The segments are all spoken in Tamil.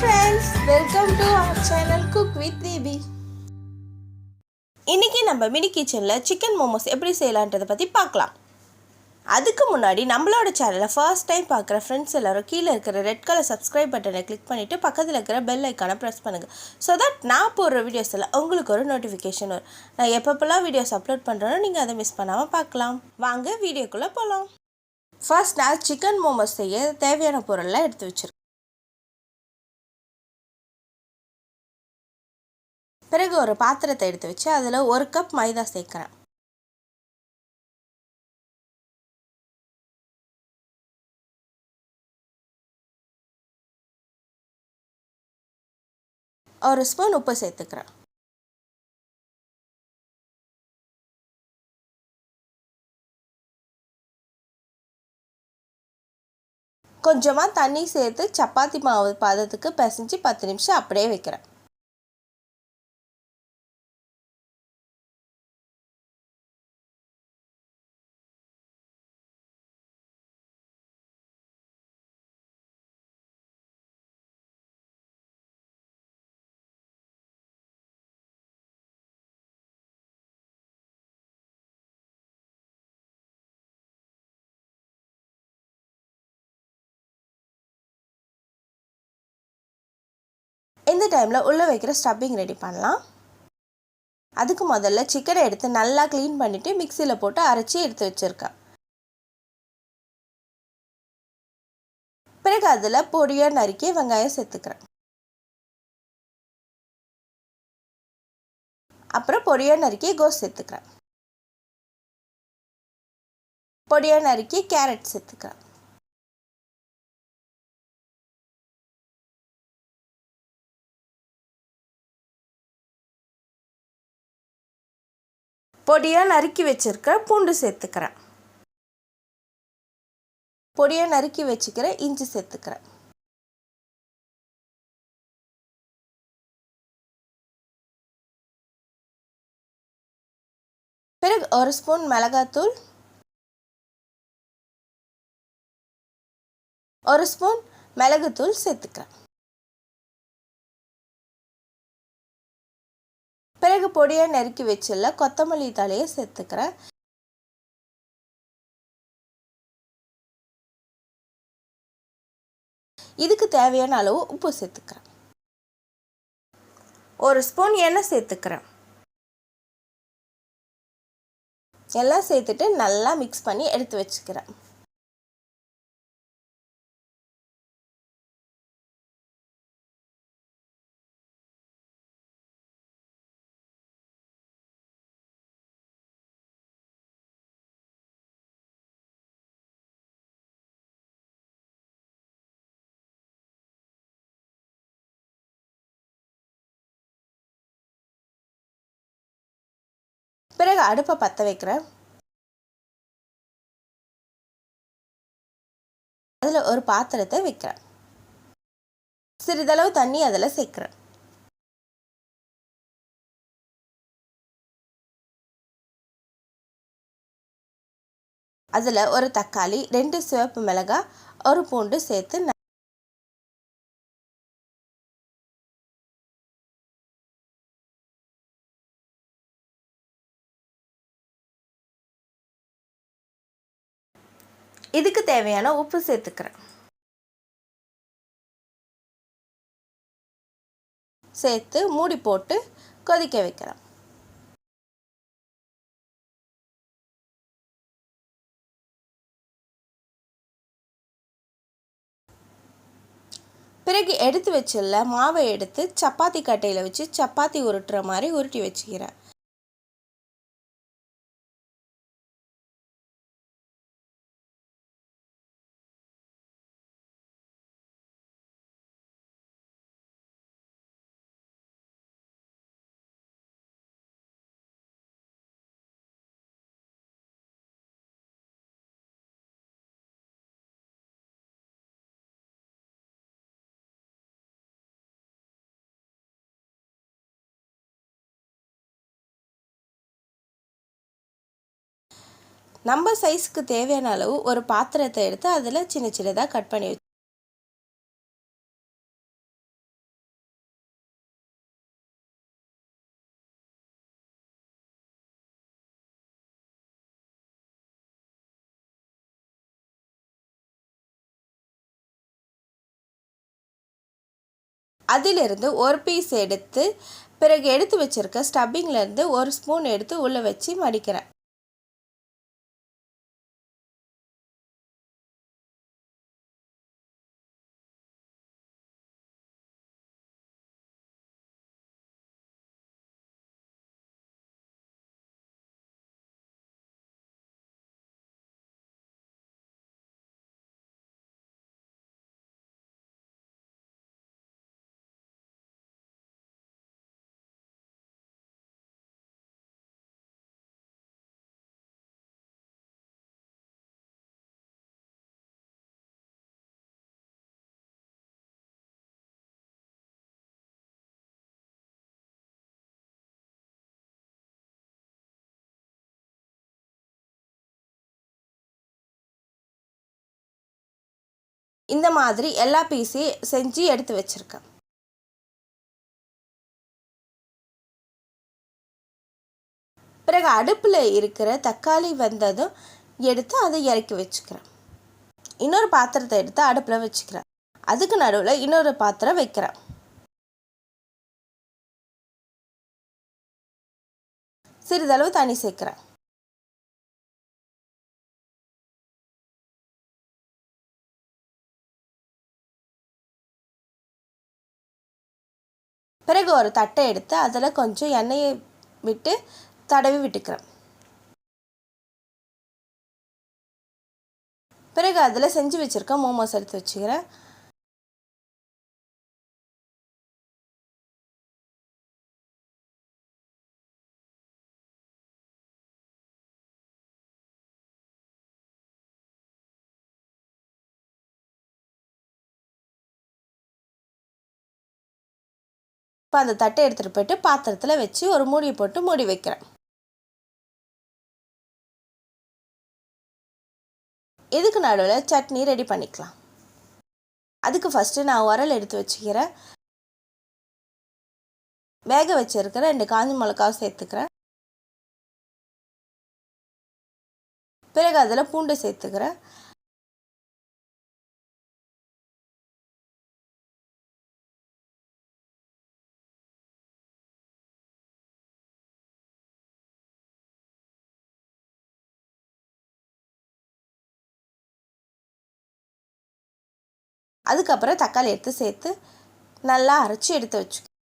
friends, welcome to our channel Cook with Baby. இன்னைக்கு நம்ம மினி கிச்சனில் சிக்கன் மோமோஸ் எப்படி செய்யலான்றதை பற்றி பார்க்கலாம். அதுக்கு முன்னாடி நம்மளோட சேனலை ஃபர்ஸ்ட் டைம் பார்க்குற ஃப்ரெண்ட்ஸ் எல்லாரும் கீழே இருக்கிற ரெட் கலர் சப்ஸ்கிரைப் பட்டனை கிளிக் பண்ணிவிட்டு பக்கத்தில் இருக்கிற பெல் ஐக்கானை ப்ரெஸ் பண்ணுங்கள். ஸோ தட் நான் போடுற வீடியோஸ் எல்லாம் உங்களுக்கு ஒரு நோட்டிஃபிகேஷன் வரும். நான் எப்பப்பெல்லாம் வீடியோஸ் அப்லோட் பண்ணுறேனோ நீங்கள் அதை மிஸ் பண்ணாமல் பார்க்கலாம். வாங்க வீடியோக்குள்ளே போகலாம். ஃபர்ஸ்ட் நான் சிக்கன் மோமோஸ் செய்ய தேவையான பொருள்லாம் எடுத்து வச்சுருக்கேன். பிறகு ஒரு பாத்திரத்தை எடுத்து வச்சு அதில் 1 கப் மைதா சேர்க்குறேன். ஒரு ஸ்பூன் உப்பு சேர்த்துக்கிறேன். கொஞ்சமாக தண்ணி சேர்த்து சப்பாத்தி மாவு பதத்துக்கு பிசைஞ்சு 10 நிமிஷம் அப்படியே வைக்கிறேன். இந்த டைமில் உள்ளே வைக்கிற ஸ்டப்பிங் ரெடி பண்ணலாம். அதுக்கு முதல்ல சிக்கனை எடுத்து நல்லா க்ளீன் பண்ணிவிட்டு மிக்சியில் போட்டு அரைச்சி எடுத்து வச்சுருக்கேன். பிறகு அதில் பொடியாக நறுக்கி வெங்காயம் சேர்த்துக்கிறேன். அப்புறம் பொடியாக நறுக்கி கோஸ் சேர்த்துக்கிறேன். பொடியாக நறுக்கி கேரட் சேர்த்துக்கிறேன். பொடியாக நறுக்கி வச்சுருக்க பூண்டு சேர்த்துக்கிறேன். பொடியாக நறுக்கி வச்சுக்கிற இஞ்சி சேர்த்துக்கிறேன். பிறகு 1 ஸ்பூன் மிளகாத்தூள், 1 ஸ்பூன் மிளகுத்தூள் சேர்த்துக்கிறேன். பிறகு பொடியாக நறுக்கி வச்சுள்ள கொத்தமல்லி தழையை சேர்த்துக்கிறேன். இதுக்கு தேவையான அளவு உப்பு சேர்த்துக்கிறேன். 1 ஸ்பூன் எண்ணெய் சேர்த்துக்கிறேன். எல்லாம் சேர்த்துட்டு நல்லா மிக்ஸ் பண்ணி எடுத்து வச்சுக்கிறேன். பிறகு அடுப்பை பற்ற வைக்கிறேன். அதில் ஒரு பாத்திரத்தை வைக்கிறேன். சிறிதளவு தண்ணி அதில் சேர்க்குறேன். அதில் ஒரு தக்காளி, 2 சிவப்பு மிளகாய், 1 பூண்டு சேர்த்து இதுக்கு தேவையான உப்பு சேர்த்துக்கிறேன். சேர்த்து மூடி போட்டு கொதிக்க வைக்கிறேன். பிறகு எடுத்து வச்சுள்ள மாவை எடுத்து சப்பாத்தி கட்டையில் வச்சு சப்பாத்தி உருட்டுற மாதிரி உருட்டி வச்சுக்கிறேன். நம்ம சைஸ்க்கு தேவையான அளவு ஒரு பாத்திரத்தை எடுத்து அதில் சின்ன சின்னதாக கட் பண்ணி அதிலிருந்து ஒரு பீஸ் எடுத்து பிறகு எடுத்து வச்சுருக்க ஸ்டப்பிங்லேருந்து ஒரு ஸ்பூன் எடுத்து உள்ளே வச்சு மடிக்கிறேன். இந்த மாதிரி எல்லா பீஸையும் செஞ்சு எடுத்து வச்சுருக்கேன். பிறகு அடுப்பில் இருக்கிற தக்காளி வெந்ததும் எடுத்து அதை இறக்கி வச்சுக்கிறேன். இன்னொரு பாத்திரத்தை எடுத்து அடுப்பில் வச்சுக்கிறேன். அதுக்கு நடுவில் இன்னொரு பாத்திரம் வைக்கிறேன். சிறிதளவு தண்ணி சேர்க்கிறேன். பிறகு ஒரு தட்டை எடுத்து அதில் கொஞ்சம் எண்ணெயை விட்டு தடவி விட்டுக்கிறேன். பிறகு அதில் செஞ்சு வச்சுருக்க மோமோஸ் எடுத்து வச்சுக்கிறேன். இப்போ அந்த தட்டை எடுத்துகிட்டு போய்ட்டு பாத்திரத்தில் வச்சு ஒரு மூடியை போட்டு மூடி வைக்கிறேன். இதுக்கு நடுவில் சட்னி ரெடி பண்ணிக்கலாம். அதுக்கு ஃபஸ்ட்டு நான் உரல் எடுத்து வச்சுக்கிறேன். வேக வச்சுருக்கிற 2 காஞ்ச மிளகாய் சேர்த்துக்கிறேன். பிறகு அதில் பூண்டு சேர்த்துக்கிறேன். அதுக்கப்புறம் தக்காளி எடுத்து சேர்த்து நல்லா அரைச்சி எடுத்து வச்சுக்கோங்க.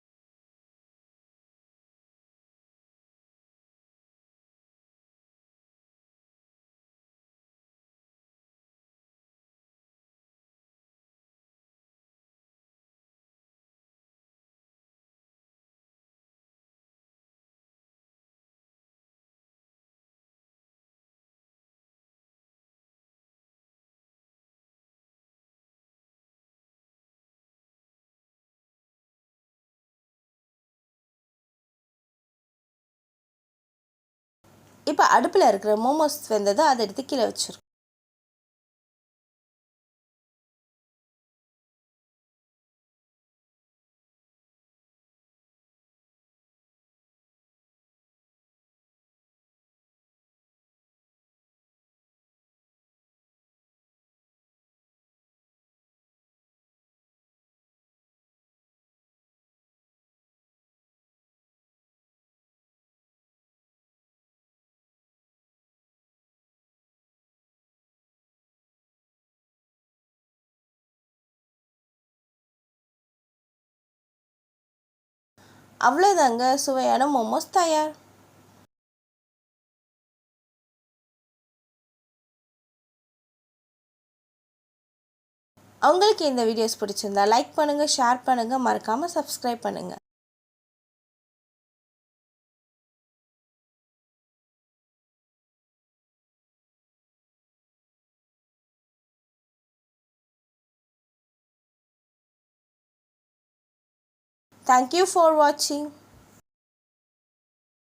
இப்போ அடுப்பில் இருக்கிற மோமோஸ் வெந்ததை அதை எடுத்து கீழே வச்சிருக்கோம். அவ்வளோதாங்க, சுவையான மோமோஸ் தயார். உங்களுக்கு இந்த வீடியோஸ் பிடிச்சிருந்தா லைக் பண்ணுங்கள், ஷேர் பண்ணுங்கள், மறக்காமல் சப்ஸ்கிரைப் பண்ணுங்கள். Thank you for watching.